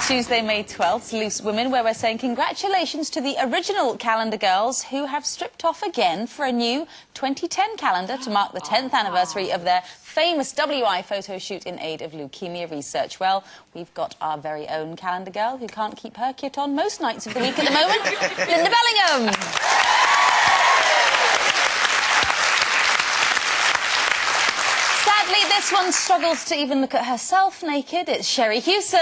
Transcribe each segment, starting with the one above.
Tuesday, May 12th, Loose Women, where we're saying congratulations to the original calendar girls who have stripped off again for a new 2010 calendar to mark the 10th anniversary of their famous WI photo shoot in aid of leukemia research. Well, we've got our very own calendar girl who can't keep her kit on most nights of the week at the moment, Linda Bellingham. Sadly, this one struggles to even look at herself naked. It's Sherry Hewson.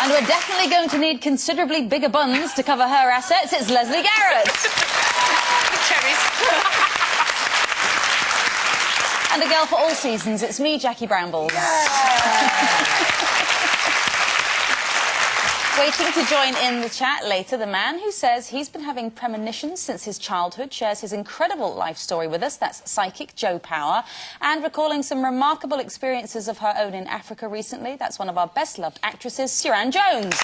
And we're definitely going to need considerably bigger buns to cover her assets. It's Leslie Garrett. Cherries. And a girl for all seasons. It's me, Jackie Brambles. Waiting to join in the chat later, the man who says he's been having premonitions since his childhood shares his incredible life story with us. That's psychic Jo Power. And recalling some remarkable experiences of her own in Africa recently, that's one of our best-loved actresses, Suran Jones.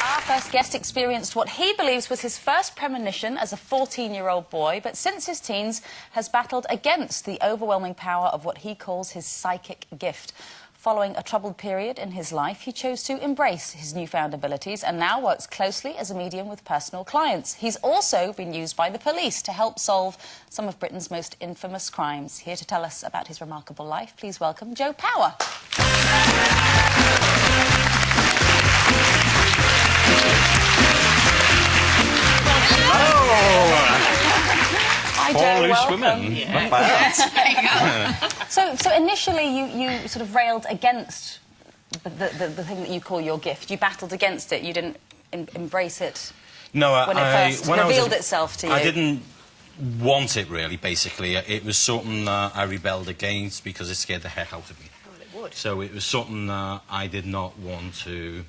Our first guest experienced what he believes was his first premonition as a 14-year-old boy, but since his teens has battled against the overwhelming power of what he calls his psychic gift. Following a troubled period in his life, he chose to embrace his newfound abilities and now works closely as a medium with personal clients. He's also been used by the police to help solve some of Britain's most infamous crimes. Here to tell us about his remarkable life, please welcome Jo Power. All Loose Women. Yeah. Not bad. So initially you sort of railed against the thing that you call your gift. You battled against it. You didn't embrace it. No, when it first revealed itself to you. I didn't want it really. Basically, it was something I rebelled against because it scared the heck out of me. Well, it would. So it was something I did not want to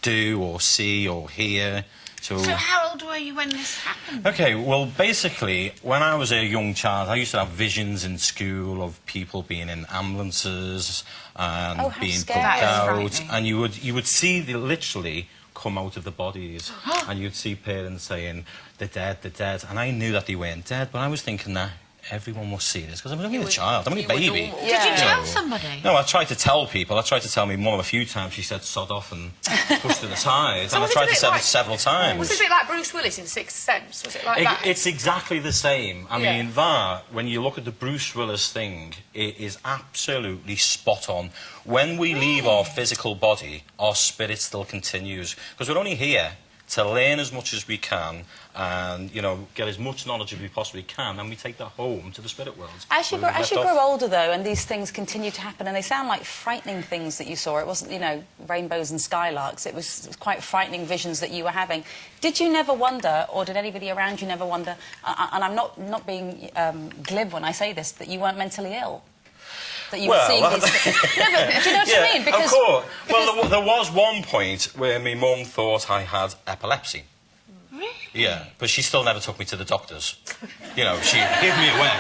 do or see or hear. So how old were you when this happened? Okay, well, basically, when I was a young child, I used to have visions in school of people being in ambulances and being put out, and you would see they literally come out of the bodies, and you'd see parents saying, "They're dead, they're dead," and I knew that they weren't dead, but I was thinking that everyone must see this because I'm only a child, I'm only a baby. Did you tell somebody? No, I tried to tell people. I tried to tell my mum a few times. She said sod off and pushed to the side. So and I tried to say it several times. Was it a bit like Bruce Willis in Sixth Sense? Was it like that? It's exactly the same. I mean, when you look at the Bruce Willis thing, it is absolutely spot on. When we leave our physical body, our spirit still continues. Because we're only here to learn as much as we can and, you know, get as much knowledge as we possibly can, and we take that home to the spirit world. As you grow older, though, and these things continue to happen, and they sound like frightening things that you saw. It wasn't, you know, rainbows and skylarks. It was quite frightening visions that you were having. Did you never wonder, or did anybody around you never wonder, and I'm not being glib when I say this, that you weren't mentally ill? That you were seeing these things. No, but do you know what I mean? Because, of course. Well, there was one point where my mum thought I had epilepsy. Really? Yeah, but she still never took me to the doctors. You know, she gave me away.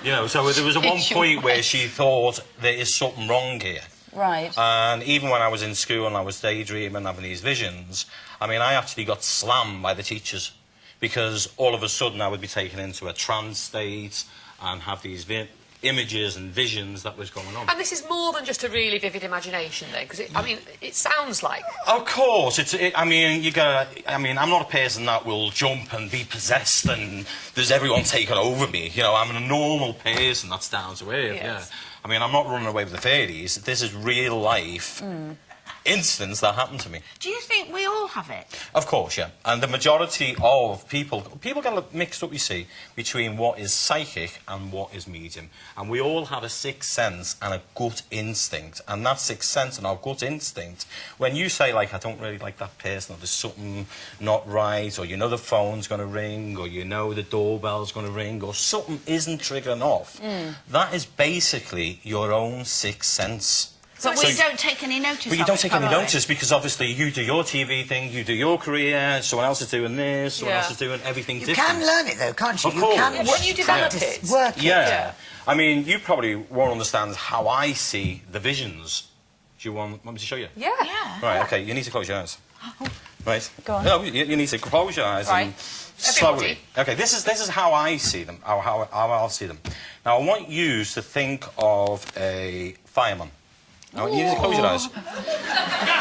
You know, so there was one point where she thought there is something wrong here. Right. And even when I was in school and I was daydreaming, having these visions, I mean, I actually got slammed by the teachers because all of a sudden I would be taken into a trance state and have these images and visions that was going on. And this is more than just a really vivid imagination, then, because I mean, it sounds like. Of course, I mean, I'm not a person that will jump and be possessed and there's everyone taking over me. You know, I'm a normal person that's down to earth. Yes. Yeah. I mean, I'm not running away with the fairies. This is real life. Instance that happened to me. Do you think we all have it? Of course, yeah. And the majority of people get mixed up, you see, between what is psychic and what is medium. And we all have a sixth sense and a gut instinct. And that sixth sense and our gut instinct, when you say, like, I don't really like that person, or there's something not right, or you know the phone's going to ring, or you know the doorbell's going to ring, or something isn't triggering off, that is basically your own sixth sense. But we don't take any notice of it. But you don't take any notice because obviously you do your TV thing, you do your career, someone else is doing this, someone else is doing everything different. You can learn it though, can't you? Of course. When you develop it. Work it. Yeah. I mean, you probably won't understand how I see the visions. Do you want me to show you? Yeah. Right, okay, you need to close your eyes. Right. Go on. No, you need to close your eyes Right. and slowly. Everybody. Okay, this is how I see them. How I'll see them. Now I want you to think of a fireman. I want you to close your eyes.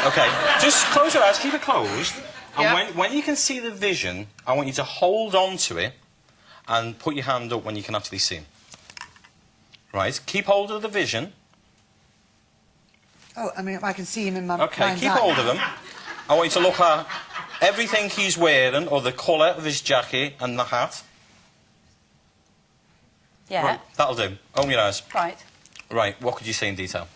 Okay, just close your eyes. Keep it closed. And Yeah. when you can see the vision, I want you to hold on to it and put your hand up when you can actually see him. Right. Keep hold of the vision. Oh, I mean, I can see him in my Okay, mind's keep eye. hold of him. I want you to look at everything he's wearing, or the colour of his jacket and the hat. Yeah. Right, that'll do. Open your eyes. Right. Right, what could you see in detail?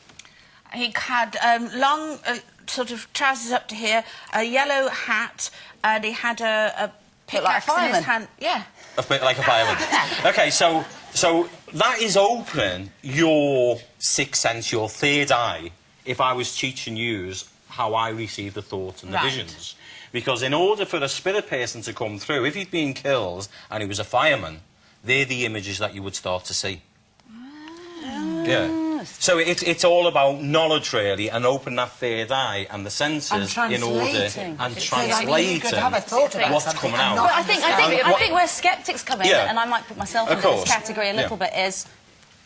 He had long, sort of trousers up to here, a yellow hat, and he had a Looked like a pickaxe in fireman. his hand. Yeah. A bit like a fireman. Okay, so that is opening your sixth sense, your third eye, if I was teaching you how I receive the thoughts and the Right. visions. Because in order for a spirit person to come through, if he'd been killed and he was a fireman, they're the images that you would start to see. Yeah. So it's all about knowledge, really, and open that third eye and the senses And in order translating. and So, I mean, translating you could have a thought about what's something coming and out. not But I think where sceptics come in, Yeah. and I might put myself Of into this course. category a little Yeah. bit, is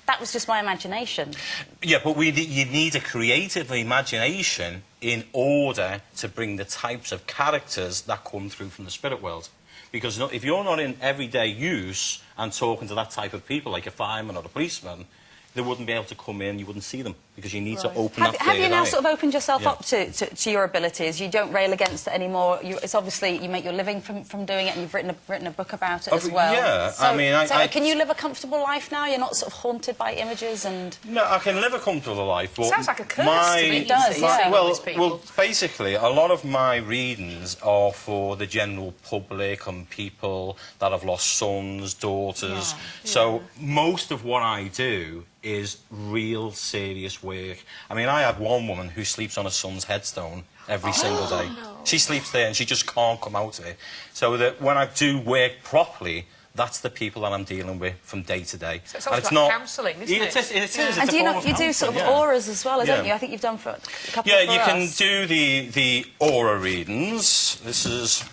that was just my imagination. Yeah, but you need a creative imagination in order to bring the types of characters that come through from the spirit world. Because if you're not in everyday use and talking to that type of people, like a fireman or a policeman, they wouldn't be able to come in, you wouldn't see them, because you need to open that Have you third now eye. sort of opened yourself Yeah. up to your abilities? You don't rail against it anymore. It's obviously you make your living from doing it, and you've written a book about it as well. Yeah, So, I mean, so can you live a comfortable life now? You're not sort of haunted by images and. No, I can live a comfortable life, but Sounds like a curse my, to me. It does, you yeah. see all Well, these people. well, basically, a lot of my readings are for the general public and people that have lost sons, daughters. So most of what I do is real serious work. I mean, I had one woman who sleeps on her son's headstone every single day. She sleeps there and she just can't come out of it. So that when I do work properly, that's the people that I'm dealing with from day to day. So it's And almost like counselling, isn't it? It is. It's And a do form of you do sort of counselling, yeah. auras as well, don't Yeah. you? I think you've done for a couple Yeah, for you can us. do the aura readings. This is...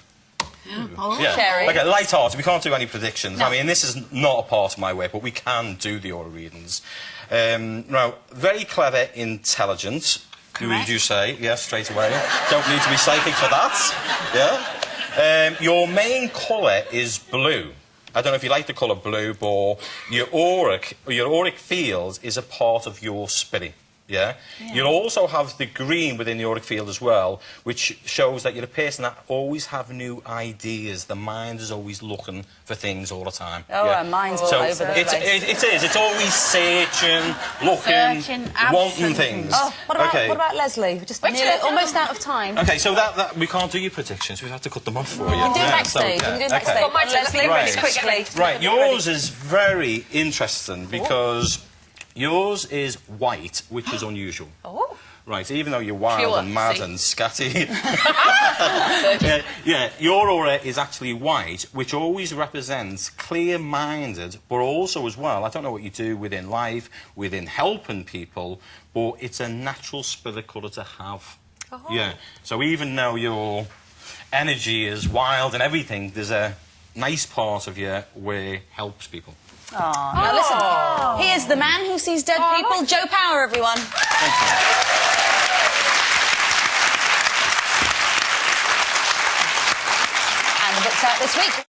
Yeah. Sherry. Okay, light-hearted. We can't do any predictions. I mean, this is not a part of my work, but we can do the aura readings. Now, very clever, intelligent. Would you say? Yes, straight away. Don't need to be psychic for that. Yeah. Your main colour is blue. I don't know if you like the colour blue, but your auric field is a part of your spirit. Yeah? You'll also have the green within the auric field as well, which shows that you're a person that always have new ideas. The mind is always looking for things all the time. Oh, our mind's all over the place. It is. It's always searching, looking, Searching, wanting absent. things. Oh, what about Okay. Leslie? We're just Wait, nearly, wait, almost out of time. Okay, so that we can't do your predictions. We have to cut them off for you. We can do it Yeah, backstage. so, We can do it yeah, backstage. okay. Well, my Leslie, Right. really quickly. Right, yours is very interesting because yours is white, which is unusual. Oh. Right, even though you're wild Pure, and mad see? and scatty. yeah, your aura is actually white, which always represents clear-minded, but also as well, I don't know what you do within life, within helping people, but it's a natural spirit colour to have. Oh. Yeah, so even though your energy is wild and everything, there's a nice part of you where it helps people. Now listen, he is the man who sees dead people. Joe Power, everyone. Thank you. And the book's out this week.